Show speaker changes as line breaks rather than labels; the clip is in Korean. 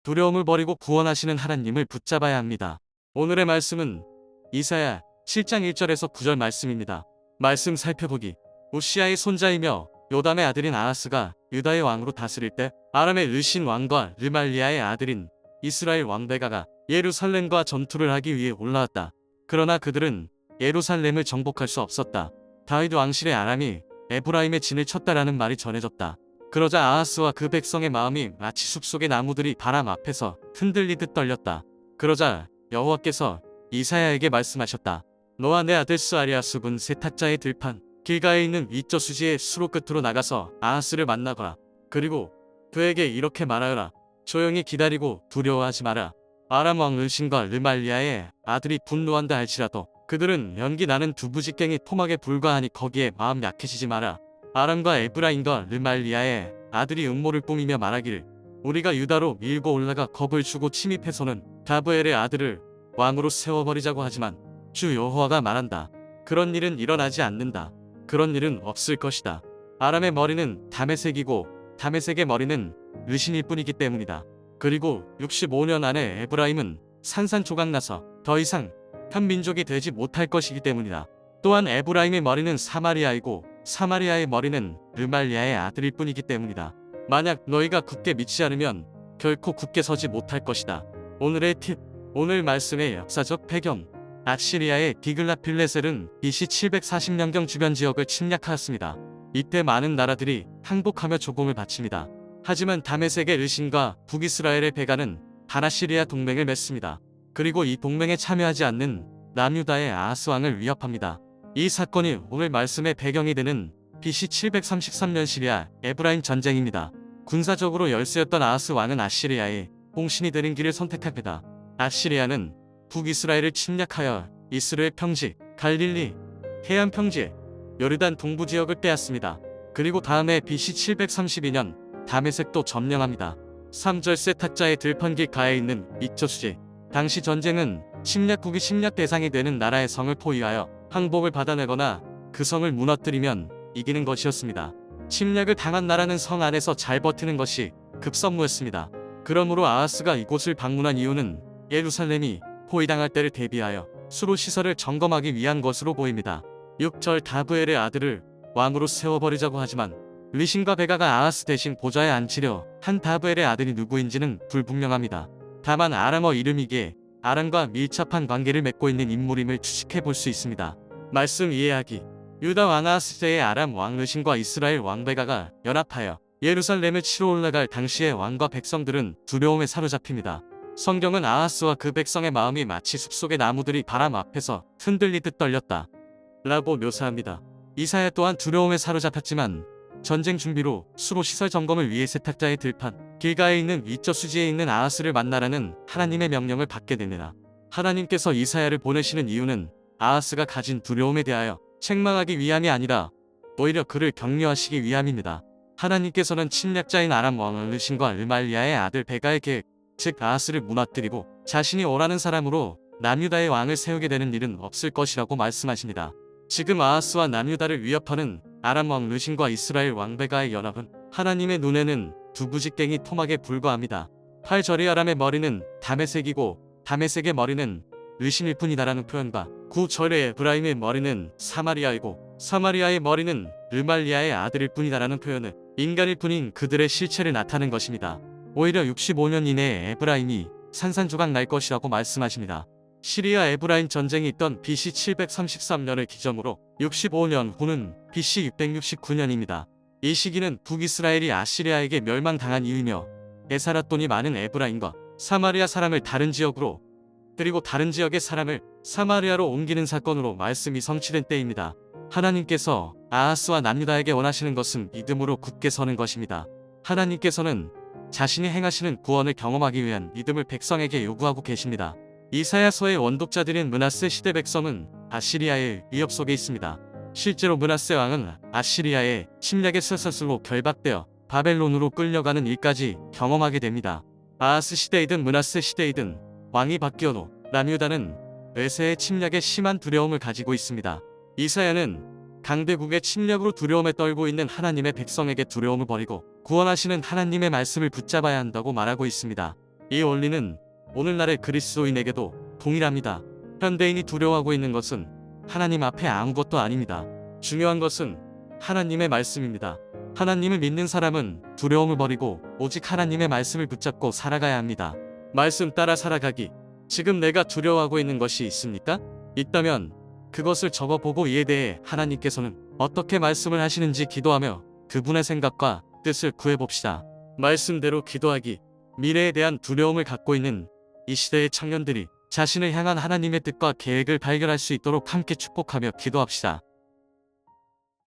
두려움을 버리고 구원하시는 하나님을 붙잡아야 합니다. 오늘의 말씀은 이사야 7장 1절에서 9절 말씀입니다. 말씀 살펴보기. 우시아의 손자이며 요담의 아들인 아하스가 유다의 왕으로 다스릴 때 아람의 르신 왕과 르말리아의 아들인 이스라엘 왕 베가가 예루살렘과 전투를 하기 위해 올라왔다. 그러나 그들은 예루살렘을 정복할 수 없었다. 다윗 왕실의 아람이 에브라임의 진을 쳤다라는 말이 전해졌다. 그러자 아하스와 그 백성의 마음이 마치 숲속의 나무들이 바람 앞에서 흔들리듯 떨렸다. 그러자 여호와께서 이사야에게 말씀하셨다. 너와 내 아들 스아리아 숲은 세탁자의 들판 길가에 있는 위저 수지의 수로 끝으로 나가서 아하스를 만나거라. 그리고 그에게 이렇게 말하여라. 조용히 기다리고 두려워하지 마라. 아람 왕 르신과 르말리아의 아들이 분노한다 할지라도 그들은 연기 나는 두부직갱이 토막에 불과하니 거기에 마음 약해지지 마라. 아람과 에브라임과 르말리아의 아들이 음모를 꾸미며 말하기를 우리가 유다로 밀고 올라가 겁을 주고 침입해서는 다브엘의 아들을 왕으로 세워버리자고 하지만 주 여호와가 말한다. 그런 일은 일어나지 않는다. 그런 일은 없을 것이다. 아람의 머리는 다메섹이고 다메섹의 머리는 르신일 뿐이기 때문이다. 그리고 65년 안에 에브라임은 산산조각나서 더 이상 한 민족이 되지 못할 것이기 때문이다. 또한 에브라임의 머리는 사마리아이고 사마리아의 머리는 르말리아의 아들일 뿐이기 때문이다. 만약 너희가 굳게 믿지 않으면 결코 굳게 서지 못할 것이다. 오늘의 팁. 오늘 말씀의 역사적 배경. 아시리아의 디글라필레셀은 BC 740년경 주변 지역을 침략하였습니다. 이때 많은 나라들이 항복하며 조공을 바칩니다. 하지만 다메섹의 르신과 북이스라엘의 베가는 다나시리아 동맹을 맺습니다. 그리고 이 동맹에 참여하지 않는 남유다의 아하스 왕을 위협합니다. 이 사건이 오늘 말씀의 배경이 되는 BC 733년 시리아 에브라임 전쟁입니다. 군사적으로 열세였던 아하스 왕은 아시리아의 공신이 되는 길을 선택합니다. 아시리아는 북이스라엘을 침략하여 이스라엘 평지, 갈릴리, 해안 평지, 요르단 동부 지역을 빼앗습니다. 그리고 다음해 BC 732년 다메섹도 점령합니다. 3절 세탁자의 들판길 가에 있는 이처수지. 당시 전쟁은 침략국이 침략 대상이 되는 나라의 성을 포위하여 항복을 받아내거나 그 성을 무너뜨리면 이기는 것이었습니다. 침략을 당한 나라는 성 안에서 잘 버티는 것이 급선무였습니다. 그러므로 아하스가 이곳을 방문한 이유는 예루살렘이 포위당할 때를 대비하여 수로 시설을 점검하기 위한 것으로 보입니다. 6절 다브엘의 아들을 왕으로 세워버리자고 하지만 르신과 베가가 아하스 대신 보좌에 앉히려 한 다브엘의 아들이 누구인지는 불분명합니다. 다만 아람어 이름이기에 아람과 밀접한 관계를 맺고 있는 인물임을 추측해 볼 수 있습니다. 말씀 이해하기. 유다 왕 아하스 때의 아람 왕 르신과 이스라엘 왕 베가가 연합하여 예루살렘을 치러 올라갈 당시의 왕과 백성들은 두려움에 사로잡힙니다. 성경은 아하스와 그 백성의 마음이 마치 숲속의 나무들이 바람 앞에서 흔들리듯 떨렸다 라고 묘사합니다. 이사야 또한 두려움에 사로잡혔지만 전쟁 준비로 수로 시설 점검을 위해 세탁자의 들판 길가에 있는 위저 수지에 있는 아하스를 만나라는 하나님의 명령을 받게 됩니다. 하나님께서 이사야를 보내시는 이유는 아하스가 가진 두려움에 대하여 책망하기 위함이 아니라 오히려 그를 격려하시기 위함입니다. 하나님께서는 침략자인 아람 왕 르신과 르말리아의 아들 베가의 계획, 즉 아하스를 무너뜨리고 자신이 원하는 사람으로 남유다의 왕을 세우게 되는 일은 없을 것이라고 말씀하십니다. 지금 아하스와 남유다를 위협하는 아람 왕 르신과 이스라엘 왕 베가의 연합은 하나님의 눈에는 두부직갱이 토막에 불과합니다. 8절의 아람의 머리는 다메섹이고 다메섹의 머리는 르신일 뿐이다라는 표현과 9절의 에브라임의 머리는 사마리아이고 사마리아의 머리는 르말리아의 아들일 뿐이다라는 표현은 인간일 뿐인 그들의 실체를 나타낸 것입니다. 오히려 65년 이내에 에브라임이 산산조각 날 것이라고 말씀하십니다. 시리아 에브라임 전쟁이 있던 BC 733년을 기점으로 65년 후는 BC 669년입니다. 이 시기는 북이스라엘이 아시리아에게 멸망당한 이유이며 에사라돈이 많은 에브라임과 사마리아 사람을 다른 지역으로 그리고 다른 지역의 사람을 사마리아로 옮기는 사건으로 말씀이 성취된 때입니다. 하나님께서 아하스와 남유다에게 원하시는 것은 믿음으로 굳게 서는 것입니다. 하나님께서는 자신이 행하시는 구원을 경험하기 위한 믿음을 백성에게 요구하고 계십니다. 이사야서의 원독자들인 므낫세 시대 백성은 아시리아의 위협 속에 있습니다. 실제로 므낫세 왕은 아시리아의 침략의 쇠사슬로 결박되어 바벨론으로 끌려가는 일까지 경험하게 됩니다. 아하스 시대이든 므낫세 시대이든 왕이 바뀌어도 남유다는 외세의 침략에 심한 두려움을 가지고 있습니다. 이사야는 강대국의 침략으로 두려움에 떨고 있는 하나님의 백성에게 두려움을 버리고 구원하시는 하나님의 말씀을 붙잡아야 한다고 말하고 있습니다. 이 원리는 오늘날의 그리스도인에게도 동일합니다. 현대인이 두려워하고 있는 것은 하나님 앞에 아무것도 아닙니다. 중요한 것은 하나님의 말씀입니다. 하나님을 믿는 사람은 두려움을 버리고 오직 하나님의 말씀을 붙잡고 살아가야 합니다. 말씀 따라 살아가기. 지금 내가 두려워하고 있는 것이 있습니까? 있다면 그것을 적어보고 이에 대해 하나님께서는 어떻게 말씀을 하시는지 기도하며 그분의 생각과 뜻을 구해봅시다. 말씀대로 기도하기. 미래에 대한 두려움을 갖고 있는 이 시대의 청년들이 자신을 향한 하나님의 뜻과 계획을 발견할 수 있도록 함께 축복하며 기도합시다.